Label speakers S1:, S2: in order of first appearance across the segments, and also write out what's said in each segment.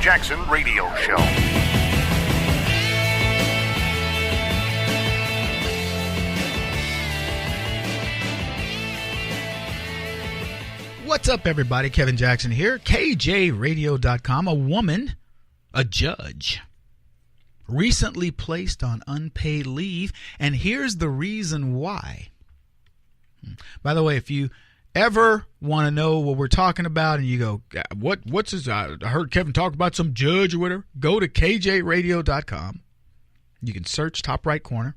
S1: Jackson Radio Show.
S2: What's up, everybody? Kevin Jackson here. KJRadio.com. A woman, a judge, recently placed on unpaid leave, and here's the reason why. By the way, if you ever want to know what we're talking about and you go, what's this? I heard Kevin talk about some judge or whatever, go to KJRadio.com. You can search top right corner,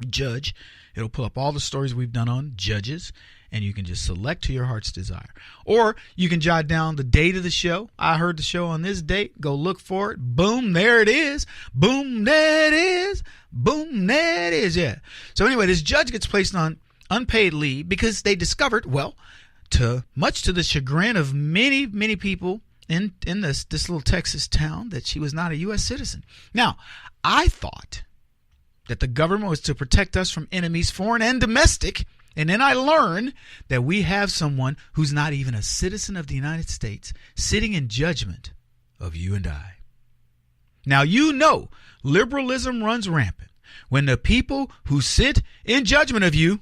S2: judge. It'll pull up all the stories we've done on judges, and you can just select to your heart's desire. Or you can jot down the date of the show. I heard the show on this date. Go look for it. Boom, there it is. Boom, there it is. Boom, there it is. Yeah. So anyway, this judge gets placed on unpaid leave because they discovered, well, much to the chagrin of many, many people in this little Texas town, that she was not a U.S. citizen. Now, I thought that the government was to protect us from enemies, foreign and domestic. And then I learned that we have someone who's not even a citizen of the United States sitting in judgment of you and I. Now, you know, liberalism runs rampant when the people who sit in judgment of you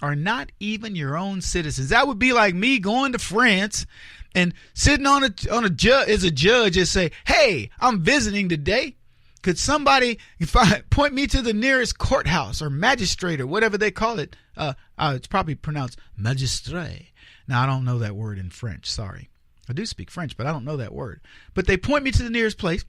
S2: are not even your own citizens. That would be like me going to France and sitting on a judge and say, hey, I'm visiting today. Could somebody point me to the nearest courthouse or magistrate or whatever they call it? It's probably pronounced magistrat. Now, I don't know that word in French. Sorry. I do speak French, but I don't know that word. But they point me to the nearest place,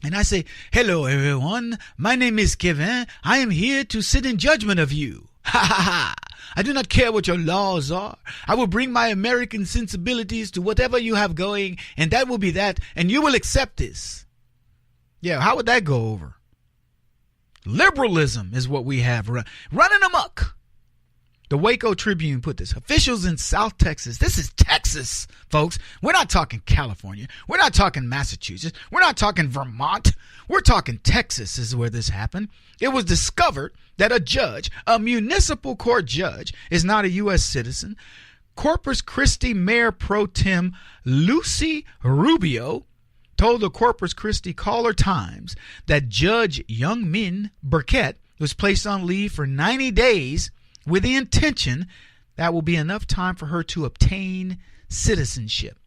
S2: and I say, hello, everyone. My name is Kevin. I am here to sit in judgment of you. Ha, ha, ha. I do not care what your laws are. I will bring my American sensibilities to whatever you have going, and that will be that, and you will accept this. Yeah, how would that go over? Liberalism is what we have running amok. The Waco Tribune put this. Officials in South Texas. This is Texas, folks. We're not talking California. We're not talking Massachusetts. We're not talking Vermont. We're talking Texas is where this happened. It was discovered that a judge, a municipal court judge, is not a U.S. citizen. Corpus Christi Mayor Pro Tem Lucy Rubio told the Corpus Christi Caller-Times that Judge Youngmin Burkett was placed on leave for 90 days with the intention that will be enough time for her to obtain citizenship.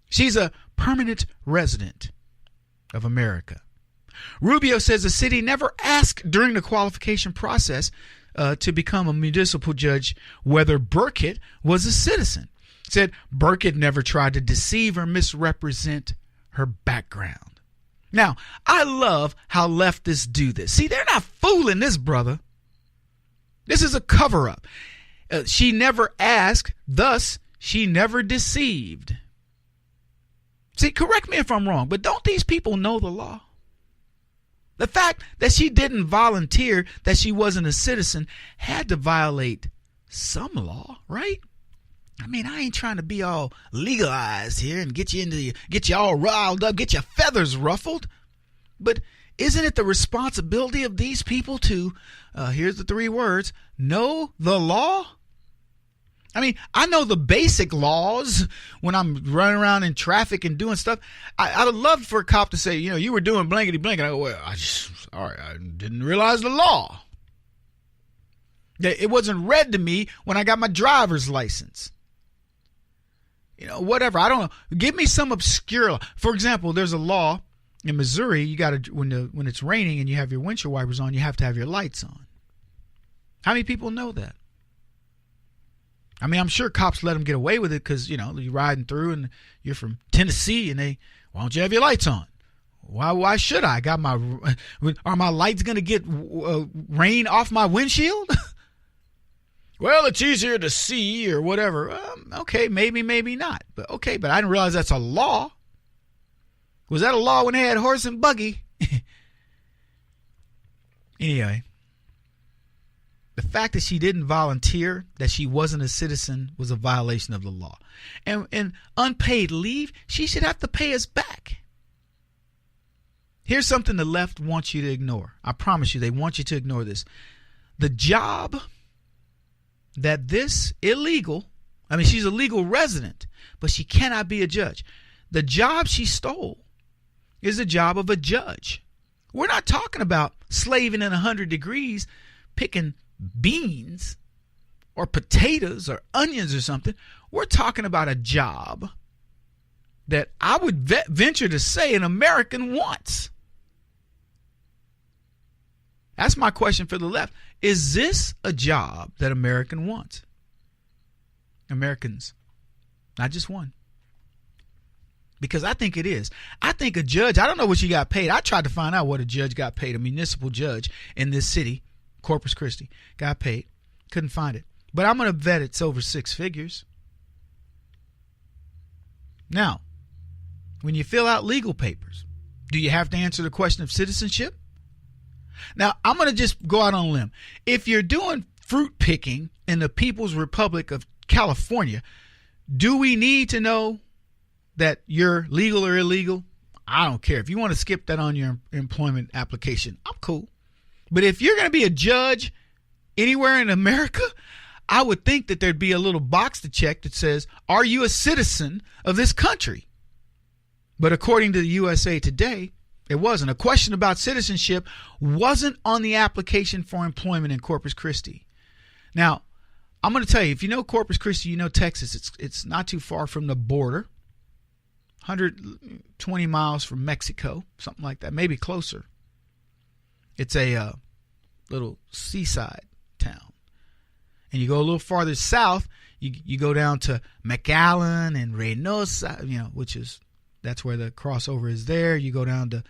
S2: She's a permanent resident of America. Rubio says the city never asked during the qualification process to become a municipal judge whether Burkett was a citizen. Said Burkett never tried to deceive or misrepresent her background. Now, I love how leftists do this. See, they're not fooling this brother. This is a cover-up. She never asked, thus she never deceived. See, correct me if I'm wrong, but don't these people know the law? The fact that she didn't volunteer that she wasn't a citizen had to violate some law, right? I mean, I ain't trying to be all legalized here and get you all riled up, get your feathers ruffled. But isn't it the responsibility of these people to, here's the three words, know the law? I mean, I know the basic laws when I'm running around in traffic and doing stuff. I would love for a cop to say, you were doing blankety blank. And I go, well, I didn't realize the law. It wasn't read to me when I got my driver's license. Whatever. I don't know. Give me some obscure law. For example, there's a law in Missouri. You got to when it's raining and you have your windshield wipers on, you have to have your lights on. How many people know that? I mean, I'm sure cops let them get away with it because you're riding through and you're from Tennessee and why don't you have your lights on? Why should I? Are my lights going to get rain off my windshield? Well, it's easier to see or whatever. Okay, maybe not. But okay, but I didn't realize that's a law. Was that a law when they had horse and buggy? Anyway, the fact that she didn't volunteer, that she wasn't a citizen, was a violation of the law. And unpaid leave, she should have to pay us back. Here's something the left wants you to ignore. I promise you, they want you to ignore this. The job that this illegal, she's a legal resident, but she cannot be a judge. The job she stole is the job of a judge. We're not talking about slaving in 100 degrees, picking beans or potatoes or onions or something. We're talking about a job that I would venture to say an American wants. That's my question for the left. Is this a job that American wants? Americans, not just one. Because I think it is. I think a judge, I don't know what you got paid. I tried to find out what a judge got paid. A municipal judge in this city, Corpus Christi, got paid. Couldn't find it. But I'm going to bet it's over 6 figures. Now, when you fill out legal papers, do you have to answer the question of citizenship? Now, I'm going to just go out on a limb. If you're doing fruit picking in the People's Republic of California, do we need to know that you're legal or illegal? I don't care. If you want to skip that on your employment application, I'm cool. But if you're going to be a judge anywhere in America, I would think that there'd be a little box to check that says, are you a citizen of this country? But according to the USA Today, it wasn't. A question about citizenship wasn't on the application for employment in Corpus Christi. Now, I'm going to tell you, if you know Corpus Christi, you know Texas. It's not too far from the border, 120 miles from Mexico, something like that, maybe closer. It's a little seaside town. And you go a little farther south, you go down to McAllen and Reynosa, that's where the crossover is there. You go down to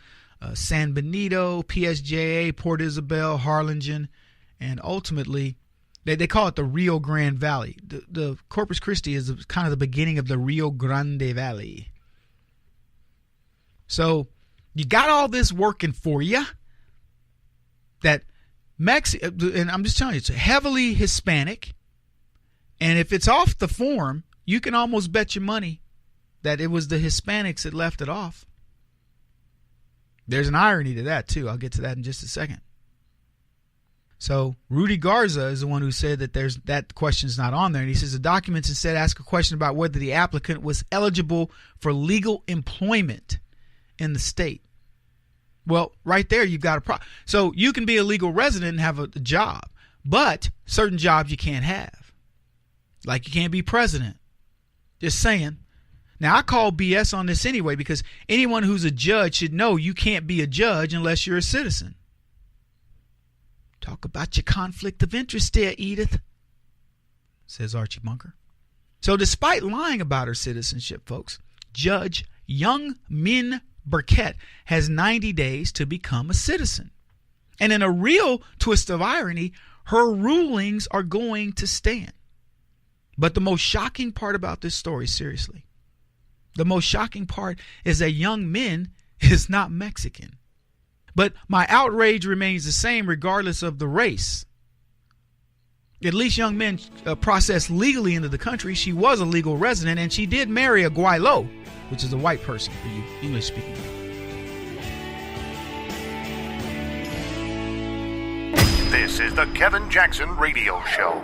S2: San Benito, PSJA, Port Isabel, Harlingen, and ultimately, they call it the Rio Grande Valley. The Corpus Christi is kind of the beginning of the Rio Grande Valley. So you got all this working for you. That and I'm just telling you, it's heavily Hispanic. And if it's off the form, you can almost bet your money that it was the Hispanics that left it off. There's an irony to that, too. I'll get to that in just a second. So Rudy Garza is the one who said that that question's not on there. And he says the documents instead ask a question about whether the applicant was eligible for legal employment in the state. Well, right there, you've got a problem. So you can be a legal resident and have a job, but certain jobs you can't have. Like you can't be president. Just saying. Now, I call BS on this anyway because anyone who's a judge should know you can't be a judge unless you're a citizen. Talk about your conflict of interest there, Edith, says Archie Bunker. So despite lying about her citizenship, folks, Judge Young Min Burkett has 90 days to become a citizen. And in a real twist of irony, her rulings are going to stand. But the most shocking part about this story, seriously, the most shocking part is that Young Min is not Mexican. But my outrage remains the same regardless of the race. At least Young Min processed legally into the country. She was a legal resident, and she did marry a Guaylo, which is a white person for you English-speaking.
S1: This is the Kevin Jackson Radio Show.